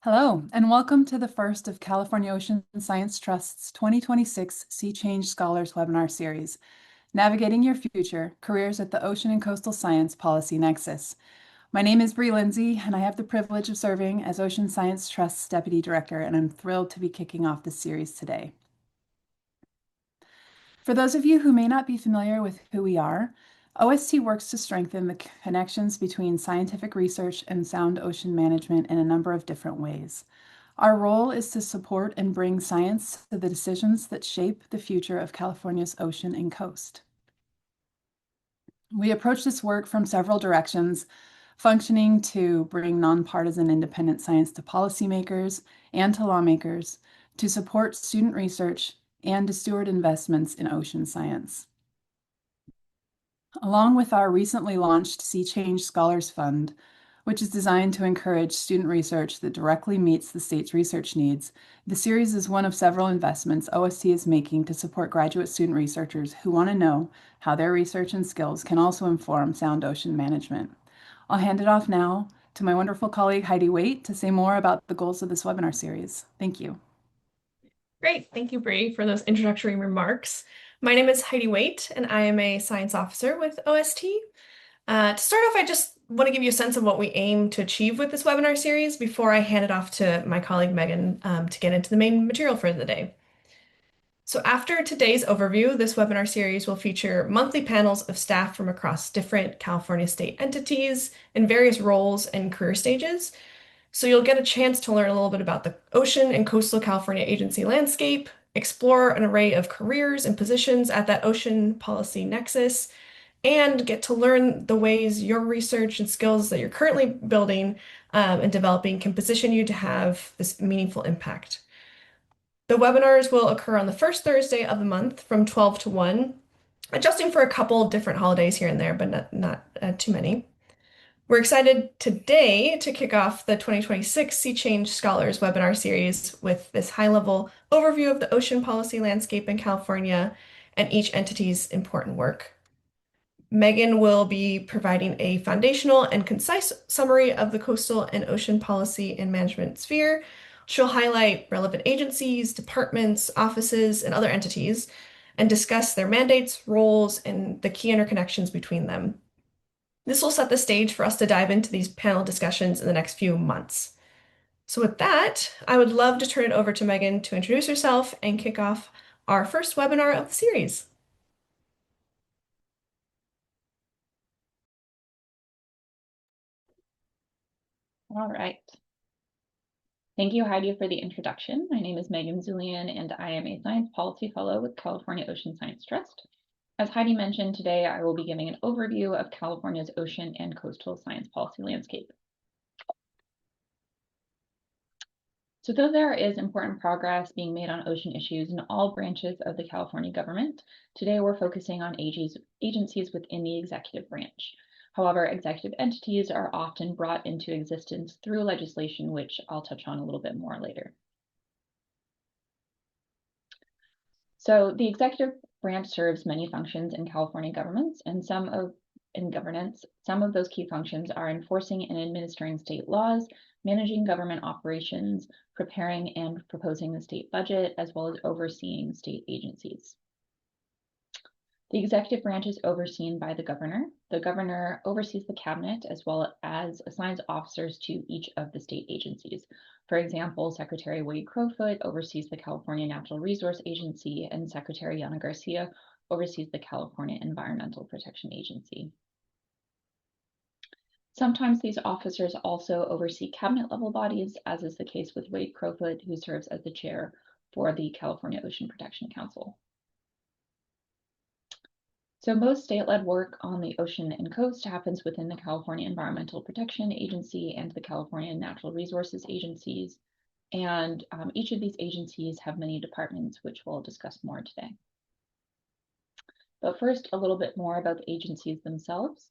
Hello, and welcome to the first of California Ocean Science Trust's 2026 Sea Change Scholars webinar series, Navigating Your Future, Careers at the Ocean and Coastal Science Policy Nexus. My name is Bree Lindsay, and I have the privilege of serving as Ocean Science Trust's Deputy Director, and I'm thrilled to be kicking off this series today. For those of you who may not be familiar with who we are, OST works to strengthen the connections between scientific research and sound ocean management in a number of different ways. Our role is to support and bring science to the decisions that shape the future of California's ocean and coast. We approach this work from several directions, functioning to bring nonpartisan independent science to policymakers and to lawmakers, to support student research, and to steward investments in ocean science. Along with our recently launched Sea Change Scholars Fund, which is designed to encourage student research that directly meets the state's research needs, the series is one of several investments OST is making to support graduate student researchers who want to know how their research and skills can also inform sound ocean management. I'll hand it off now to my wonderful colleague Heidi Waite to say more about the goals of this webinar series. Thank you. Great. Thank you, Bree, for those introductory remarks. My name is Heidi Waite, and I am a science officer with OST. To start off, I just want to give you a sense of what we aim to achieve with this webinar series before I hand it off to my colleague Megan to get into the main material for the day. So after today's overview, this webinar series will feature monthly panels of staff from across different California state entities in various roles and career stages. So you'll get a chance to learn a little bit about the ocean and coastal California agency landscape, explore an array of careers and positions at that ocean policy nexus, and get to learn the ways your research and skills that you're currently building and developing can position you to have this meaningful impact. The webinars will occur on the first Thursday of the month from 12 to 1, adjusting for a couple different holidays here and there, but not too many. We're excited today to kick off the 2026 Sea Change Scholars webinar series with this high-level overview of the ocean policy landscape in California and each entity's important work. Megan will be providing a foundational and concise summary of the coastal and ocean policy and management sphere. She'll highlight relevant agencies, departments, offices, and other entities, and discuss their mandates, roles, and the key interconnections between them. This will set the stage for us to dive into these panel discussions in the next few months. So with that, I would love to turn it over to Megan to introduce herself and kick off our first webinar of the series. All right. Thank you, Heidi, for the introduction. My name is Megan Zulian, and I am a Science Policy Fellow with California Ocean Science Trust. As Heidi mentioned, today I will be giving an overview of California's ocean and coastal science policy landscape. So though there is important progress being made on ocean issues in all branches of the California government, today we're focusing on agencies within the executive branch. However, executive entities are often brought into existence through legislation, which I'll touch on a little bit more later. So the executive branch serves many functions in California governments, and in governance. Some of those key functions are enforcing and administering state laws, managing government operations, preparing and proposing the state budget, as well as overseeing state agencies. The executive branch is overseen by the governor. The governor oversees the cabinet as well as assigns officers to each of the state agencies. For example, Secretary Wade Crowfoot oversees the California Natural Resource Agency, and Secretary Yana Garcia oversees the California Environmental Protection Agency. Sometimes these officers also oversee cabinet level bodies, as is the case with Wade Crowfoot, who serves as the chair for the California Ocean Protection Council. So most state-led work on the ocean and coast happens within the California Environmental Protection Agency and the California Natural Resources Agencies. And each of these agencies have many departments, which we'll discuss more today. But first, a little bit more about the agencies themselves.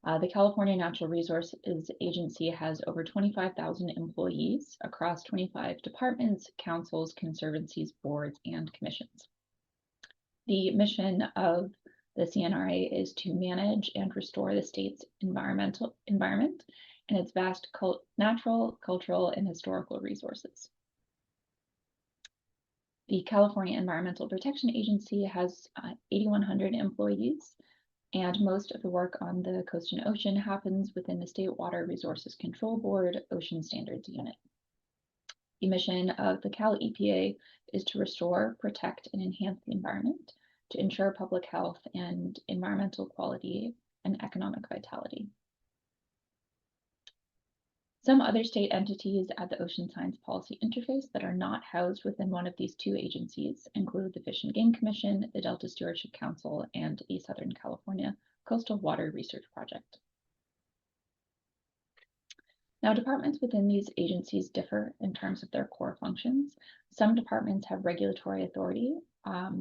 The California Natural Resources Agency has over 25,000 employees across 25 departments, councils, conservancies, boards, and commissions. The mission of the CNRA is to manage and restore the state's environment and its vast natural, cultural, and historical resources. The California Environmental Protection Agency has 8,100 employees, and most of the work on the coast and ocean happens within the State Water Resources Control Board Ocean Standards Unit. The mission of the Cal EPA is to restore, protect, and enhance the environment to ensure public health and environmental quality and economic vitality. Some other state entities at the Ocean Science Policy Interface that are not housed within one of these two agencies include the Fish and Game Commission, the Delta Stewardship Council, and the Southern California Coastal Water Research Project. Now, departments within these agencies differ in terms of their core functions. Some departments have regulatory authority,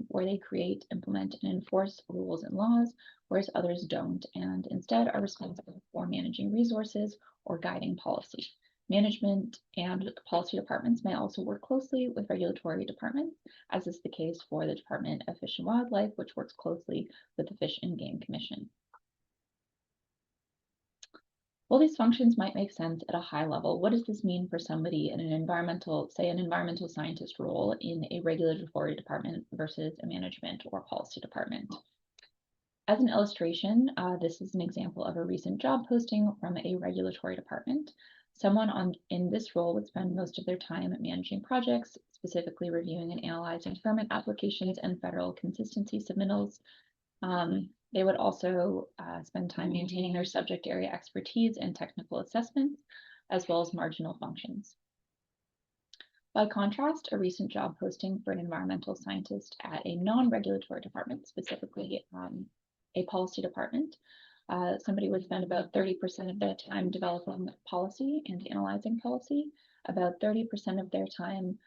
where they create, implement, and enforce rules and laws, whereas others don't, and instead are responsible for managing resources or guiding policy. Management and policy departments may also work closely with regulatory departments, as is the case for the Department of Fish and Wildlife, which works closely with the Fish and Game Commission. While these functions might make sense at a high level, what does this mean for somebody in an environmental scientist role in a regulatory department versus a management or policy department? As an illustration, this is an example of a recent job posting from a regulatory department. Someone in this role would spend most of their time managing projects, specifically reviewing and analyzing permit applications and federal consistency submittals. They would also spend time maintaining their subject area expertise and technical assessments, as well as marginal functions. By contrast, a recent job posting for an environmental scientist at a non-regulatory department, specifically a policy department, somebody would spend about 30% of their time developing policy and analyzing policy, about 30% of their time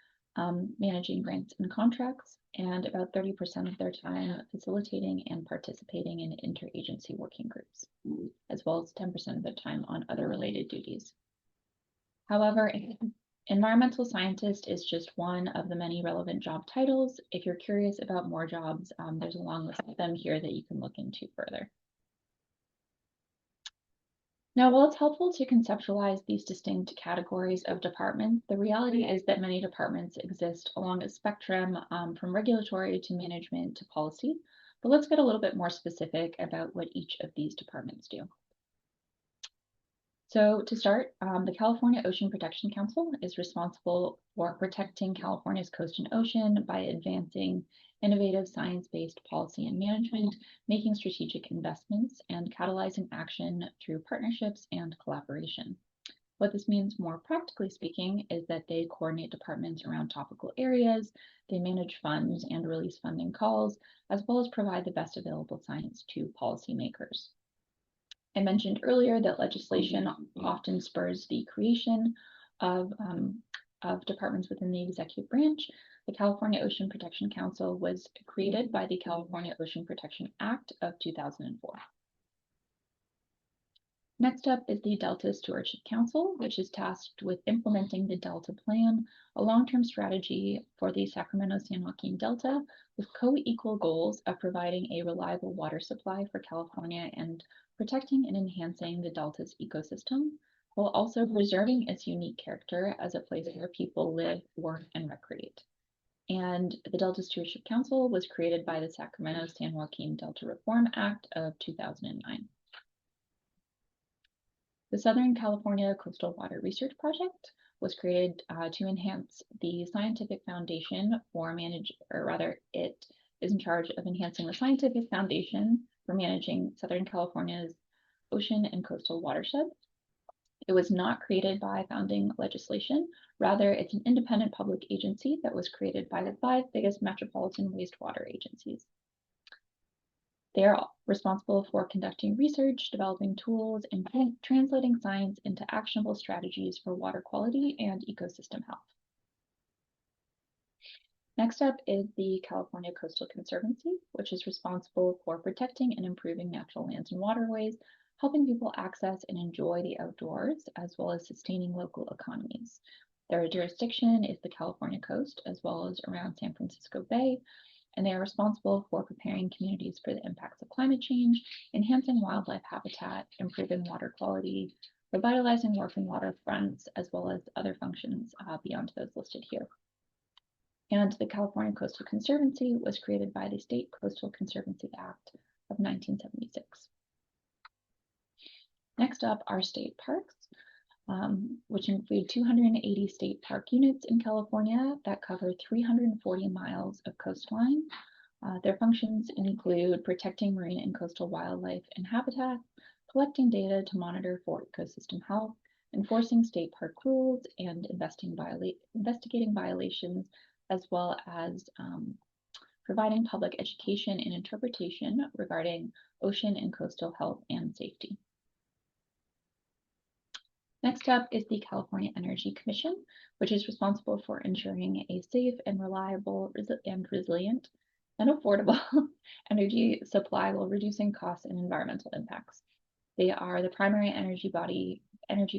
managing grants and contracts, and about 30% of their time facilitating and participating in interagency working groups, as well as 10% of their time on other related duties. However, environmental scientist is just one of the many relevant job titles. If you're curious about more jobs, there's a long list of them here that you can look into further. Now, while it's helpful to conceptualize these distinct categories of departments, the reality is that many departments exist along a spectrum from regulatory to management to policy. But let's get a little bit more specific about what each of these departments do. So to start, the California Ocean Protection Council is responsible for protecting California's coast and ocean by advancing innovative science-based policy and management, making strategic investments, and catalyzing action through partnerships and collaboration. What this means, more practically speaking, is that they coordinate departments around topical areas, they manage funds and release funding calls, as well as provide the best available science to policymakers. I mentioned earlier that legislation often spurs the creation of departments within the executive branch. The California Ocean Protection Council was created by the California Ocean Protection Act of 2004. Next up is the Delta Stewardship Council, which is tasked with implementing the Delta Plan, a long-term strategy for the Sacramento-San Joaquin Delta with co-equal goals of providing a reliable water supply for California and protecting and enhancing the Delta's ecosystem, while also preserving its unique character as a place where people live, work, and recreate. And the Delta Stewardship Council was created by the Sacramento-San Joaquin Delta Reform Act of 2009. The Southern California Coastal Water Research Project was created to enhance the scientific foundation it is in charge of enhancing the scientific foundation for managing Southern California's ocean and coastal watersheds. It was not created by founding legislation. Rather, it's an independent public agency that was created by the 5 biggest metropolitan wastewater agencies. They are responsible for conducting research, developing tools, and translating science into actionable strategies for water quality and ecosystem health. Next up is the California Coastal Conservancy, which is responsible for protecting and improving natural lands and waterways, helping people access and enjoy the outdoors, as well as sustaining local economies. Their jurisdiction is the California coast, as well as around San Francisco Bay, and they are responsible for preparing communities for the impacts of climate change, enhancing wildlife habitat, improving water quality, revitalizing working waterfronts, as well as other functions beyond those listed here. And the California Coastal Conservancy was created by the State Coastal Conservancy Act of 1976. Next up are state parks, which include 280 state park units in California that cover 340 miles of coastline. Their functions include protecting marine and coastal wildlife and habitat, collecting data to monitor for ecosystem health, enforcing state park rules, and investigating violations, as well as providing public education and interpretation regarding ocean and coastal health and safety. Next up is the California Energy Commission, which is responsible for ensuring a safe and reliable and resilient and affordable energy supply while reducing costs and environmental impacts. They are the primary energy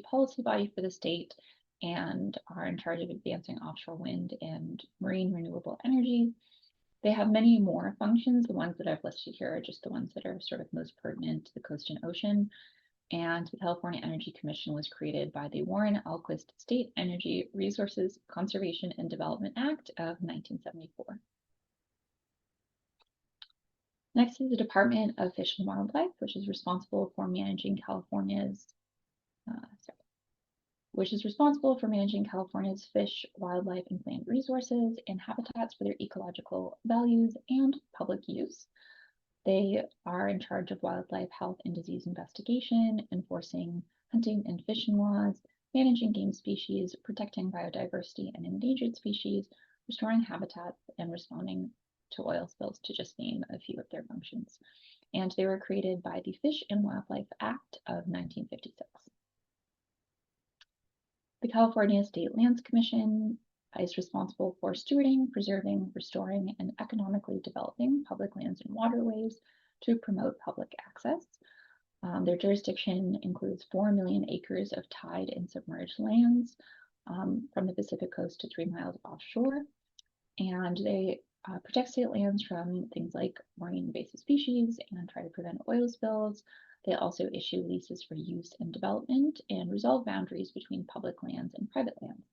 policy body for the state and are in charge of advancing offshore wind and marine renewable energy. They have many more functions. The ones that I've listed here are just the ones that are sort of most pertinent to the coast and ocean. And the California Energy Commission was created by the Warren Alquist State Energy Resources Conservation and Development Act of 1974. Next is the Department of Fish and Wildlife, which is responsible for managing California's fish, wildlife, and plant resources and habitats for their ecological values and public use. They are in charge of wildlife health and disease investigation, enforcing hunting and fishing laws, managing game species, protecting biodiversity and endangered species, restoring habitats, and responding to oil spills, to just name a few of their functions. And they were created by the Fish and Wildlife Act of 1956. The California State Lands Commission is responsible for stewarding, preserving, restoring, and economically developing public lands and waterways to promote public access. Their jurisdiction includes 4 million acres of tide and submerged lands from the Pacific coast to 3 miles offshore. And they protect state lands from things like marine invasive species and try to prevent oil spills. They also issue leases for use and development and resolve boundaries between public lands and private lands.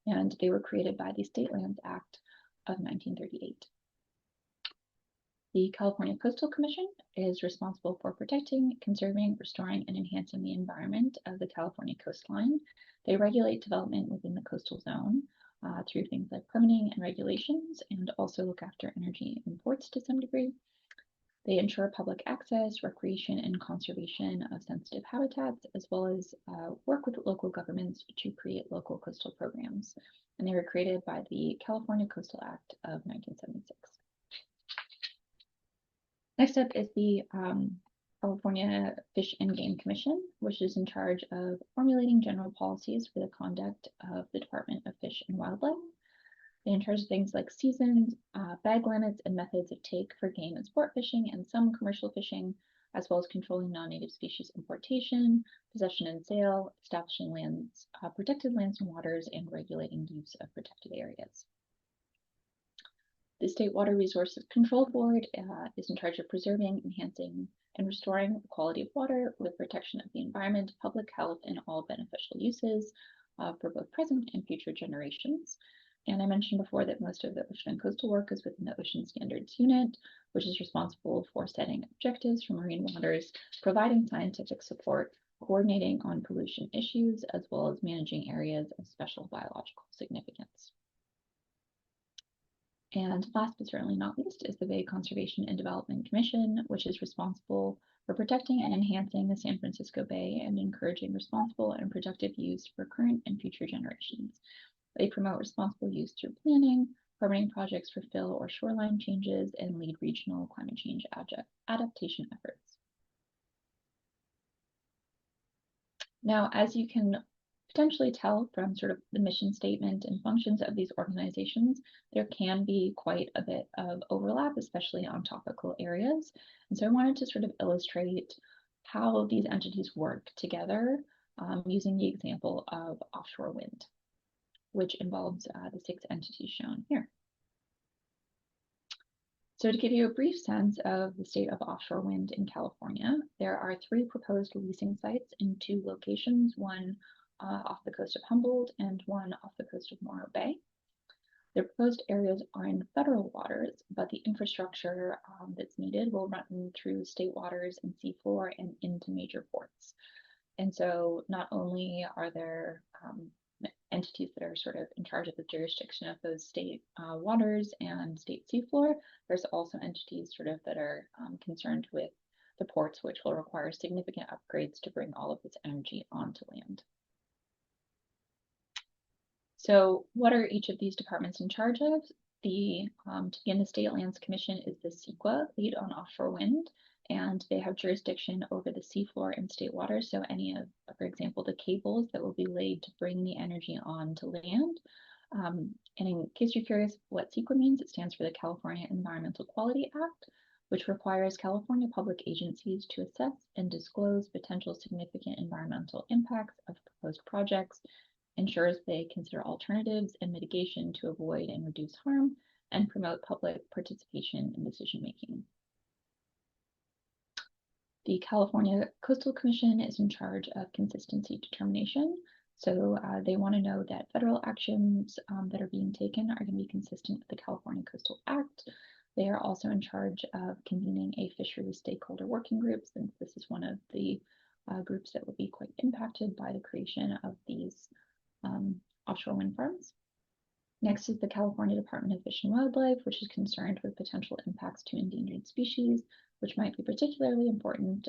And they were created by the State Lands Act of 1938. The California Coastal Commission is responsible for protecting, conserving, restoring, and enhancing the environment of the California coastline. They regulate development within the coastal zone through things like permitting and regulations, and also look after energy imports to some degree. They ensure public access, recreation, and conservation of sensitive habitats, as well as work with local governments to create local coastal programs. And they were created by the California Coastal Act of 1976. Next up is the California Fish and Game Commission, which is in charge of formulating general policies for the conduct of the Department of Fish and Wildlife. They're in charge of things like seasons, bag limits, and methods of take for game and sport fishing and some commercial fishing, as well as controlling non-native species importation, possession and sale, establishing lands, protected lands and waters, and regulating use of protected areas. The State Water Resources Control Board is in charge of preserving, enhancing, and restoring the quality of water with protection of the environment, public health, and all beneficial uses for both present and future generations. And I mentioned before that most of the ocean and coastal work is within the Ocean Standards Unit, which is responsible for setting objectives for marine waters, providing scientific support, coordinating on pollution issues, as well as managing areas of special biological significance. And last but certainly not least is the Bay Conservation and Development Commission, which is responsible for protecting and enhancing the San Francisco Bay and encouraging responsible and productive use for current and future generations. They promote responsible use through planning, permitting projects for fill or shoreline changes, and lead regional climate change adaptation efforts. Now, as you can potentially tell from sort of the mission statement and functions of these organizations, there can be quite a bit of overlap, especially on topical areas. And so I wanted to sort of illustrate how these entities work together using the example of offshore wind, which involves the 6 entities shown here. So to give you a brief sense of the state of offshore wind in California, there are 3 proposed leasing sites in 2 locations, one off the coast of Humboldt and one off the coast of Morro Bay. The proposed areas are in federal waters, but the infrastructure that's needed will run through state waters and seafloor and into major ports. And so not only are there entities that are sort of in charge of the jurisdiction of those state waters and state seafloor, there's also entities sort of that are concerned with the ports, which will require significant upgrades to bring all of this energy onto land. So what are each of these departments in charge of? To begin, the State Lands Commission is the CEQA, lead on offshore wind, and they have jurisdiction over the seafloor and state waters. So any of, for example, the cables that will be laid to bring the energy on to land. And in case you're curious what CEQA means, it stands for the California Environmental Quality Act, which requires California public agencies to assess and disclose potential significant environmental impacts of proposed projects, ensures they consider alternatives and mitigation to avoid and reduce harm, and promote public participation in decision making. The California Coastal Commission is in charge of consistency determination. So they want to know that federal actions that are being taken are going to be consistent with the California Coastal Act. They are also in charge of convening a fisheries stakeholder working group, since this is one of the groups that will be quite impacted by the creation of these offshore wind farms. Next is the California Department of Fish and Wildlife, which is concerned with potential impacts to endangered species, which might be particularly important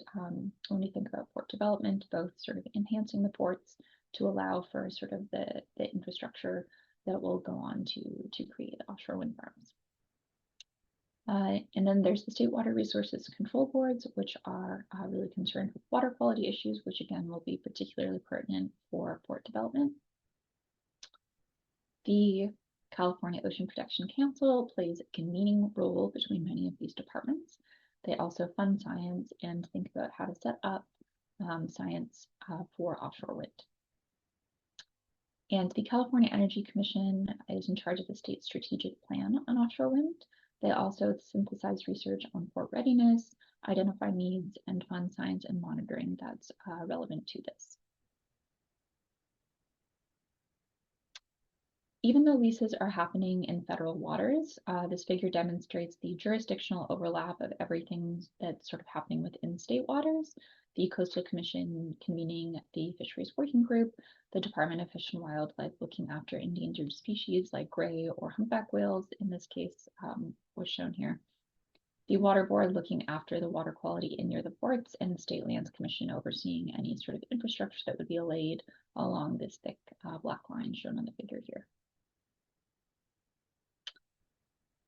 when we think about port development, both sort of enhancing the ports to allow for sort of the infrastructure that will go on to create offshore wind farms. And then there's the State Water Resources Control Boards, which are really concerned with water quality issues, which again will be particularly pertinent for port development. The California Ocean Protection Council plays a convening role between many of these departments. They also fund science and think about how to set up science for offshore wind. And the California Energy Commission is in charge of the state strategic plan on offshore wind. They also synthesize research on port readiness, identify needs, and fund science and monitoring that's relevant to this. Even though leases are happening in federal waters, this figure demonstrates the jurisdictional overlap of everything that's sort of happening within state waters. The Coastal Commission convening the Fisheries Working Group, the Department of Fish and Wildlife looking after endangered species like gray or humpback whales, in this case was shown here. The Water Board looking after the water quality in near the ports, and the State Lands Commission overseeing any sort of infrastructure that would be laid along this thick black line shown on the figure here.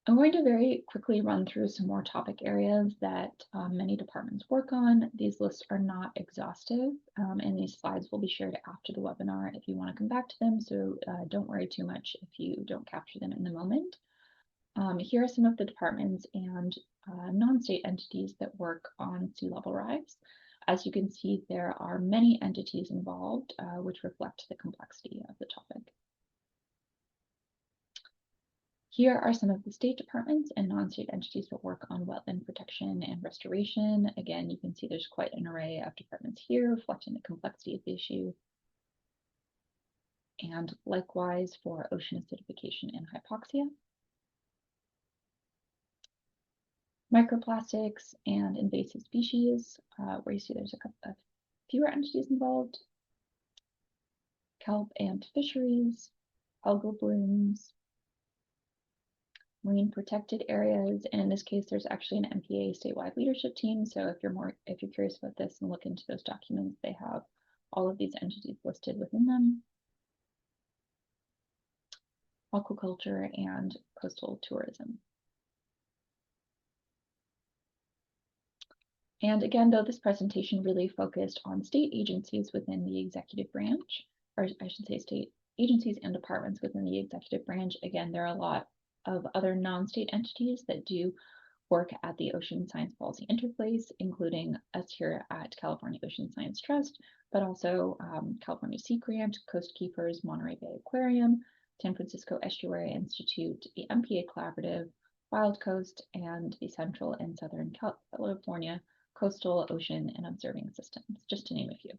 I'm going to very quickly run through some more topic areas that many departments work on. These lists are not exhaustive, and these slides will be shared after the webinar if you want to come back to them, so don't worry too much if you don't capture them in the moment. Here are some of the departments and non-state entities that work on sea level rise. As you can see, there are many entities involved, which reflect the complexity of the topic. Here are some of the state departments and non-state entities that work on wetland protection and restoration. Again, you can see there's quite an array of departments here reflecting the complexity of the issue. And likewise for ocean acidification and hypoxia. Microplastics and invasive species, where you see there's a couple of fewer entities involved. Kelp and fisheries, algal blooms, marine protected areas, and in this case, there's actually an MPA statewide leadership team. So if you're curious about this and look into those documents, they have all of these entities listed within them. Aquaculture and coastal tourism. And again, though this presentation really focused on state agencies within the executive branch, or I should say state agencies and departments within the executive branch, again, there are a lot of other non-state entities that do work at the Ocean Science Policy Interface, including us here at California Ocean Science Trust, but also California Sea Grant, Coast Keepers, Monterey Bay Aquarium, San Francisco Estuary Institute, the MPA Collaborative, Wild Coast, and the Central and Southern California Coastal Ocean and Observing Systems, just to name a few.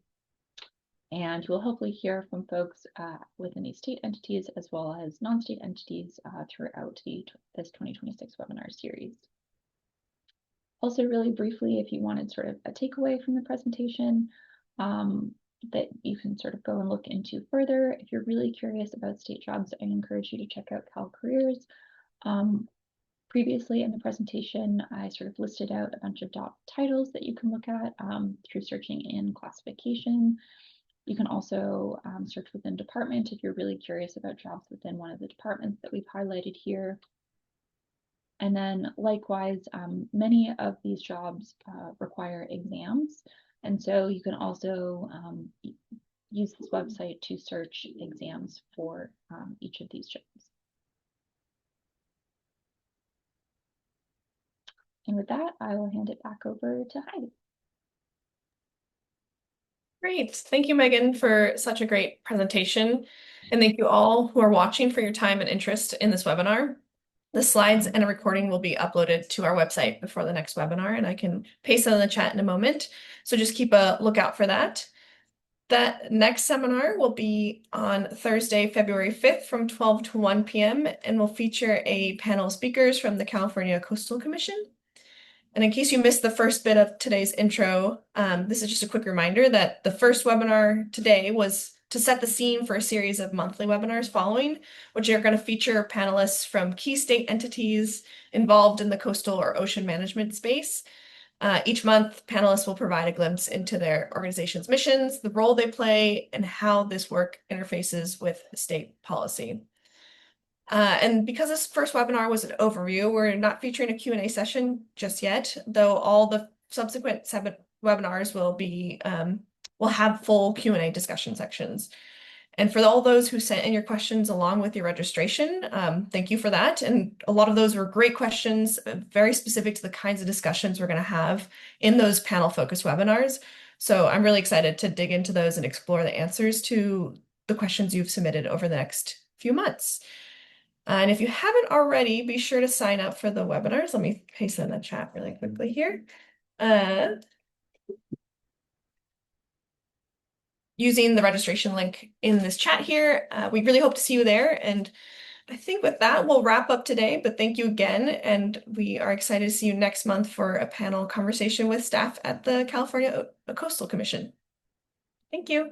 And we'll hopefully hear from folks within these state entities as well as non-state entities throughout this 2026 webinar series. Also, really briefly, if you wanted sort of a takeaway from the presentation that you can sort of go and look into further, if you're really curious about state jobs, I encourage you to check out Cal Careers. Previously in the presentation, I sort of listed out a bunch of job titles that you can look at through searching in classification. You can also search within department if you're really curious about jobs within one of the departments that we've highlighted here. And then likewise, many of these jobs require exams. And so you can also use this website to search exams for each of these jobs. And with that, I will hand it back over to Heidi. Great. Thank you, Megan, for such a great presentation. And thank you all who are watching for your time and interest in this webinar. The slides and a recording will be uploaded to our website before the next webinar, and I can paste it in the chat in a moment. So just keep a lookout for that. That next seminar will be on Thursday, February 5th from 12 to 1 p.m. and will feature a panel of speakers from the California Coastal Commission. And in case you missed the first bit of today's intro, this is just a quick reminder that the first webinar today was to set the scene for a series of monthly webinars following, which are going to feature panelists from key state entities involved in the coastal or ocean management space. Each month, panelists will provide a glimpse into their organization's missions, the role they play, and how this work interfaces with state policy. And because this first webinar was an overview, we're not featuring a Q&A session just yet, though all the subsequent webinars will have full Q&A discussion sections. And for all those who sent in your questions along with your registration, thank you for that. And a lot of those were great questions, very specific to the kinds of discussions we're going to have in those panel-focused webinars. So I'm really excited to dig into those and explore the answers to the questions you've submitted over the next few months. And if you haven't already, be sure to sign up for the webinars. Let me paste it in the chat really quickly here. Using the registration link in this chat here. We really hope to see you there. And I think with that, we'll wrap up today, but thank you again. And we are excited to see you next month for a panel conversation with staff at the California Coastal Commission. Thank you.